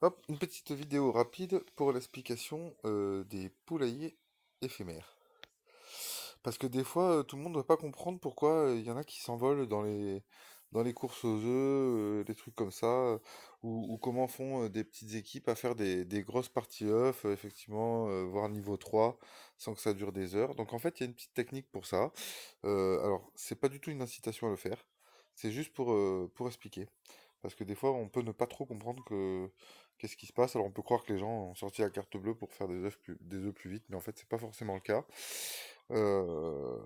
Hop, une petite vidéo rapide pour l'explication des poulaillers éphémères. Parce que des fois, tout le monde ne va pas comprendre pourquoi il y en a qui s'envolent dans les courses aux œufs, des trucs comme ça, ou comment font des petites équipes à faire des grosses parties œufs, effectivement, voire niveau 3 sans que ça dure des heures. Donc en fait, il y a une petite technique pour ça. Alors, c'est pas du tout une incitation à le faire, c'est juste pour expliquer. Parce que des fois, on peut ne pas trop comprendre qu'est-ce qui se passe. Alors, on peut croire que les gens ont sorti la carte bleue pour faire des œufs plus vite, mais en fait, c'est pas forcément le cas. Euh,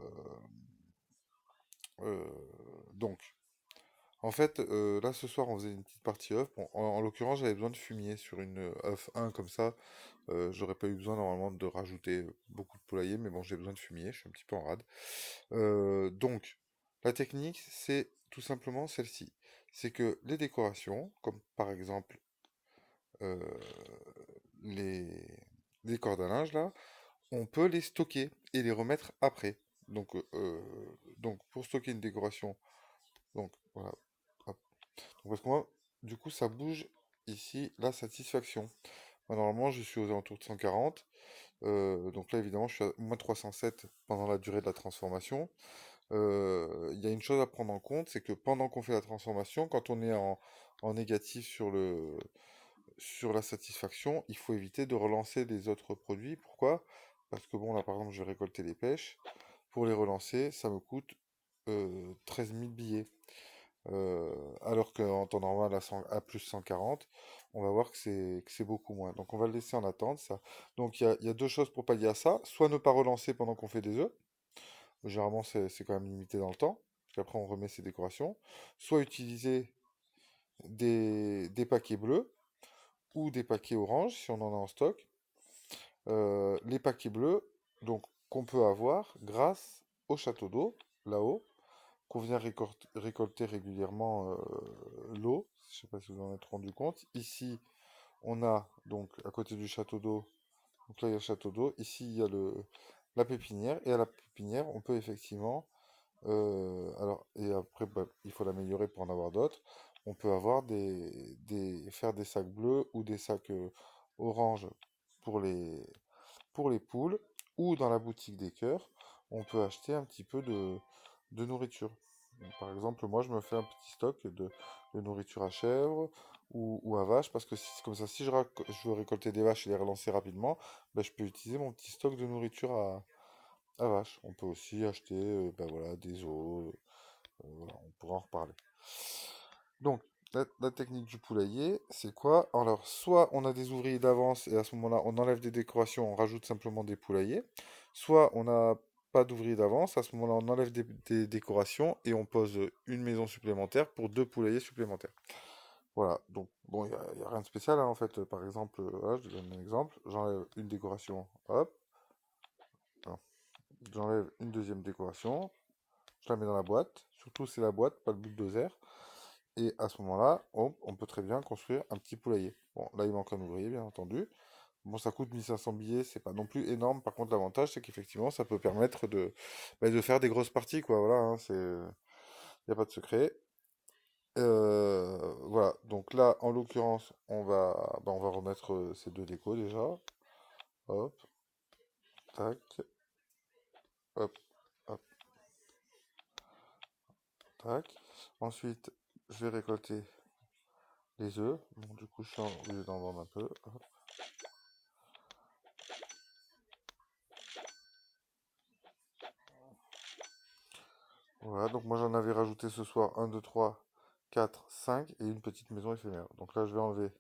euh, donc, en fait, là, ce soir, on faisait une petite partie œuf. Bon, en l'occurrence, j'avais besoin de fumier sur une œuf 1 comme ça. J'aurais pas eu besoin normalement de rajouter beaucoup de poulailler, mais bon, j'ai besoin de fumier. Je suis un petit peu en rade. Donc, la technique, c'est tout simplement celle-ci. C'est que les décorations, comme par exemple euh, les, les cordes à linge là, on peut les stocker et les remettre après. Donc, donc pour stocker une décoration, donc voilà. Hop. Donc, parce que moi, du coup, ça bouge ici la satisfaction. Moi, normalement, je suis aux alentours de 140. Donc là, évidemment, je suis à moins 307 pendant la durée de la transformation. Il y a une chose à prendre en compte, c'est que pendant qu'on fait la transformation, quand on est en négatif sur la satisfaction, il faut éviter de relancer les autres produits. Pourquoi? Parce que bon, là par exemple, je vais récolter les pêches. Pour les relancer, ça me coûte 13 000 billets. Alors qu'en temps normal, à plus 140, on va voir que c'est beaucoup moins. Donc on va le laisser en attente, ça. Donc il y a deux choses pour pallier à ça. Soit ne pas relancer pendant qu'on fait des œufs. Généralement, c'est quand même limité dans le temps. Puis après, on remet ses décorations. Soit utiliser des paquets bleus ou des paquets orange si on en a en stock. Les paquets bleus, donc qu'on peut avoir grâce au château d'eau, là-haut, qu'on vient récolter régulièrement l'eau. Je ne sais pas si vous en êtes rendu compte. Ici, on a donc à côté du château d'eau, donc là il y a le château d'eau. Ici, il y a la pépinière. Et à la pépinière, on peut effectivement alors, et après, bah, il faut l'améliorer pour en avoir d'autres. On peut avoir faire des sacs bleus ou des sacs orange pour pour les poules. Ou dans la boutique des cœurs, on peut acheter un petit peu de nourriture. Donc, par exemple, moi, je me fais un petit stock de nourriture à chèvre ou à vache, parce que comme ça, si je veux récolter des vaches et les relancer rapidement, bah, je peux utiliser mon petit stock de nourriture à vache. On peut aussi acheter bah voilà, des os, voilà, on pourra en reparler. Donc, la technique du poulailler, c'est quoi? Alors, soit on a des ouvriers d'avance et à ce moment-là, on enlève des décorations, on rajoute simplement des poulaillers. Soit on n'a pas d'ouvriers d'avance, à ce moment-là, on enlève des décorations et on pose une maison supplémentaire pour deux poulaillers supplémentaires. Voilà, donc bon, y a rien de spécial hein, en fait. Par exemple, voilà, je te donne un exemple. J'enlève une décoration, hop. Non. J'enlève une deuxième décoration, je la mets dans la boîte. Surtout, c'est la boîte, pas le bulldozer. Et à ce moment-là, on peut très bien construire un petit poulailler. Bon, là, il manque un ouvrier, bien entendu. Bon, ça coûte 1500 billets, c'est pas non plus énorme. Par contre, l'avantage, c'est qu'effectivement, ça peut permettre de faire des grosses parties, quoi. Voilà, hein, y a pas de secret. Voilà, donc là, en l'occurrence, on va remettre ces deux décos déjà. Hop, tac, hop, hop, tac. Ensuite, je vais récolter les œufs. Bon, du coup, je suis obligé d'en vendre un peu. Hop. Voilà, donc moi j'en avais rajouté ce soir un 2 3 4 5 et une petite maison éphémère. Donc là, je vais enlever,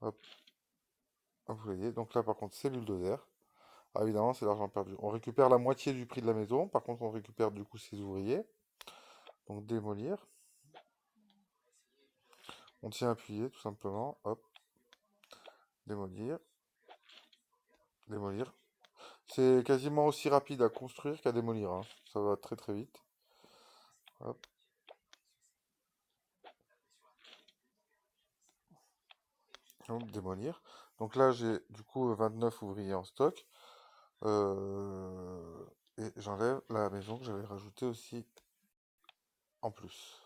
hop, un poulailler. Donc là, par contre, c'est bulldozer. Ah, évidemment, c'est l'argent perdu. On récupère la moitié du prix de la maison. Par contre, on récupère du coup ses ouvriers. Donc démolir. On tient appuyé, tout simplement. Hop, démolir, démolir. C'est quasiment aussi rapide à construire qu'à démolir, hein. Ça va très très vite. Hop, hop, démolir. Donc là, j'ai du coup 29 ouvriers en stock. Euh, et j'enlève la maison que j'avais rajoutée aussi en plus.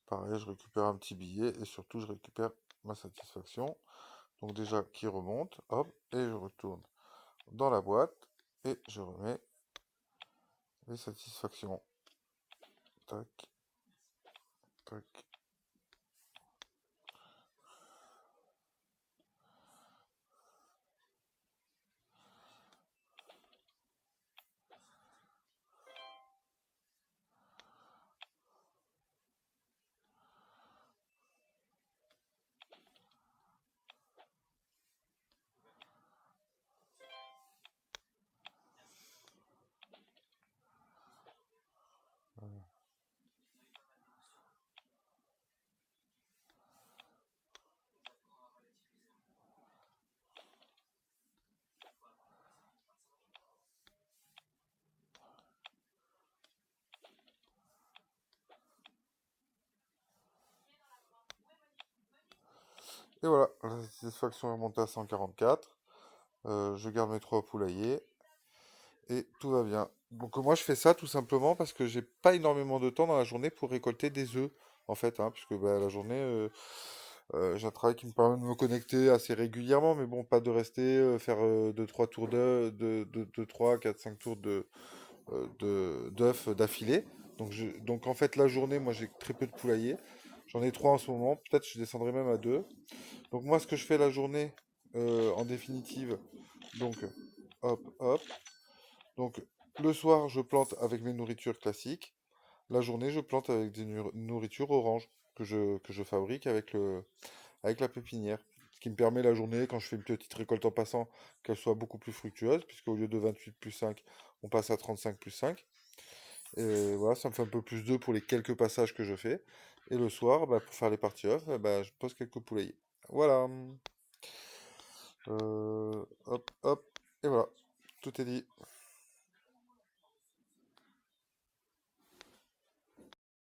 Pareil, je récupère un petit billet et surtout je récupère ma satisfaction. Donc déjà qui remonte, hop, et je retourne dans la boîte et je remets les satisfactions. Tac, tac. Et voilà, la satisfaction est remontée à 144. Je garde mes 3 poulaillers et tout va bien. Donc moi je fais ça tout simplement parce que j'ai pas énormément de temps dans la journée pour récolter des œufs en fait, hein, puisque bah, la journée j'ai un travail qui me permet de me connecter assez régulièrement, mais bon, pas de rester faire 2-3 tours de 3, 4, 5 tours d'œufs d'affilée. Donc en fait la journée, moi j'ai très peu de poulaillers. J'en ai 3 en ce moment, peut-être je descendrai même à 2. Donc moi ce que je fais la journée en définitive, donc hop hop. Donc le soir je plante avec mes nourritures classiques. La journée je plante avec des nourritures oranges que je fabrique avec la pépinière. Ce qui me permet la journée, quand je fais une petite récolte en passant, qu'elle soit beaucoup plus fructueuse, puisqu'au lieu de 28 plus 5, on passe à 35 plus 5. Et voilà, ça me fait un peu plus d'œufs pour les quelques passages que je fais. Et le soir, bah, pour faire les parties off, bah, je pose quelques poulaillers. Voilà. Hop, hop. Et voilà. Tout est dit.